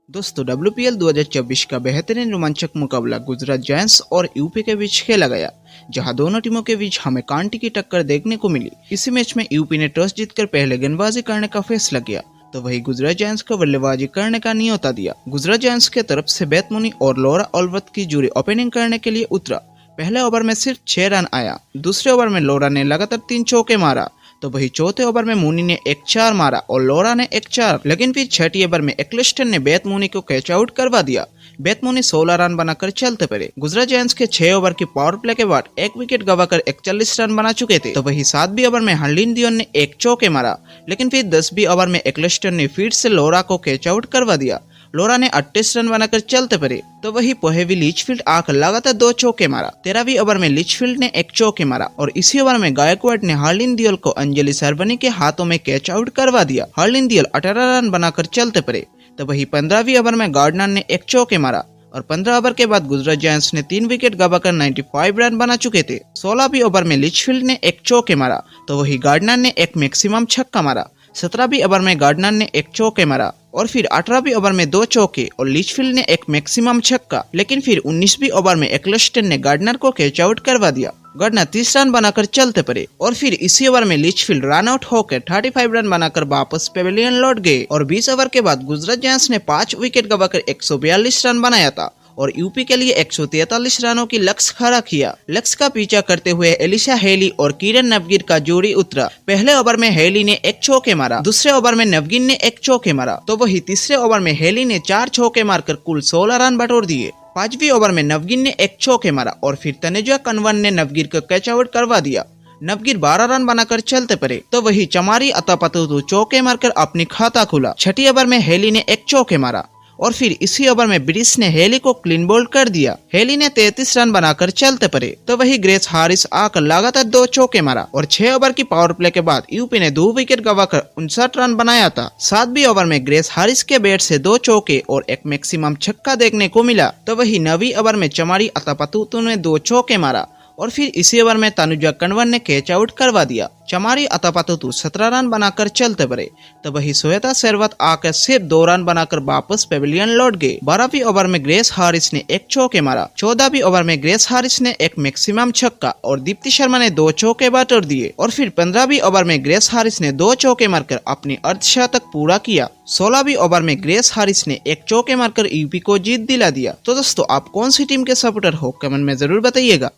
दोस्तों WPL 2024 का बेहतरीन रोमांचक मुकाबला गुजरात जायंट्स और यूपी के बीच खेला गया, जहां दोनों टीमों के बीच हमें कांटे की टक्कर देखने को मिली। इसी मैच में यूपी ने टॉस जीतकर पहले गेंदबाजी करने का फैसला किया, तो वही गुजरात जायंट्स को बल्लेबाजी करने का न्योता दिया। गुजरात जायंट्स के तरफ से बेथ मुनी और लोरा ओल्वथ की जोड़ी ओपनिंग करने के लिए उतरा। पहले ओवर में सिर्फ 6 रन आया। दूसरे ओवर में लोरा ने लगातार 3 चौके मारा, तो वही चौथे ओवर में मुनी ने एक 4 मारा और लोरा ने एक 4। लेकिन फिर छठी ओवर में एक्लिस्टन ने बेथ मुनी को कैच आउट करवा दिया। बेथ मुनी 16 रन बनाकर चलते पड़े। गुजरात जायंट्स के 6 ओवर की पावर प्ले के बाद एक विकेट गवाकर 41 रन बना चुके थे। तो वही 7वीं ओवर में हरलीन दियोन ने एक चौके मारा, लेकिन फिर 10वीं ओवर में एक्लिस्टन ने फिर से लोरा को कैच आउट करवा दिया। लोरा ने 28 रन बनाकर चलते पड़े। तो वही पोहेवी लिचफील्ड आकर लगातार 2 चौके मारा। 13वीं ओवर में लिचफील्ड ने एक चौके मारा और इसी ओवर में गायकवाड ने हरलीन दियोल को अंजलि सरवनी के हाथों में कैच आउट करवा दिया। हरलीन दियोल 18 रन बनाकर चलते पड़े। तो वही 15वीं ओवर में गार्डनर ने एक चौके मारा और 15 ओवर के बाद गुजरात जायंट्स ने 3 विकेट गवाकर 95 रन बना चुके थे। 16वीं ओवर में लिचफील्ड ने एक चौके मारा, तो वही गार्डनर ने एक मैक्सिमम छक्का मारा। 17वीं ओवर में गार्डनर ने एक चौके मारा और फिर 18वीं ओवर में 2 चौके और लिचफील्ड ने एक मैक्सिमम छक्का। लेकिन फिर 19वीं ओवर में एक्लिस्टन ने गार्डनर को कैच आउट करवा दिया। गार्डनर 30 रन बनाकर चलते पड़े और फिर इसी ओवर में लिचफील्ड रन आउट होकर 35 रन बनाकर वापस पेविलियन लौट गए और 20 ओवर के बाद गुजरात जायंट्स ने 5 विकेट गवाकर 142 रन बनाया था और यूपी के लिए 143 रनों की लक्ष्य खड़ा किया। लक्ष्य का पीछा करते हुए एलिशा हेली और किरण नवगिर का जोड़ी उतरा। पहले ओवर में हेली ने एक चौके मारा, दूसरे ओवर में नवगिर ने एक चौके मारा, तो वही तीसरे ओवर में हेली ने 4 चौके मारकर कुल 16 रन बटोर दिए। 5वीं ओवर में नवगिर ने एक चौके मारा और फिर तनेजा कनवन ने नवगिर को कैच आउट करवा दिया। नवगिर 12 रन बनाकर चलते पड़े। तो वही चमारी अतापतु चौके मारकर अपनी खाता खुला। छठी ओवर में हेली ने एक चौके मारा और फिर इसी ओवर में ब्रिस ने हेली को क्लीन बोल्ड कर दिया। हेली ने 33 रन बनाकर चलते पड़े। तो वही ग्रेस हारिस आकर लगातार 2 चौके मारा और 6 ओवर की पावर प्ले के बाद यूपी ने 2 विकेट गवाकर 59 रन बनाया था। 7वीं ओवर में ग्रेस हारिस के बैट से 2 चौके और एक मैक्सिमम छक्का देखने को मिला। तो वही 9वीं ओवर में चमारी अतापतु ने 2 चौके मारा और फिर इसी ओवर में तनुजा कनवन ने कैच आउट करवा दिया। चमारी अतापतु 17 रन बनाकर चलते पड़े। तो वही श्वेता शेरवत आकर सिर्फ 2 रन बनाकर वापस पेविलियन लौट गए। 12वीं ओवर में ग्रेस हारिस ने एक चौके मारा। 14वीं ओवर में ग्रेस हारिस ने एक मैक्सिमम छक्का और दीप्ति शर्मा ने 2 चौके बटोर दिए और फिर 15वीं ओवर में ग्रेस हारिस ने 2 चौके मारकर अपनी अर्धशतक पूरा किया। 16वीं ओवर में ग्रेस हारिस ने एक चौके मारकर यूपी को जीत दिला दिया। तो दोस्तों, आप कौन सी टीम के सपोर्टर हो, कमेंट में जरूर बताइएगा।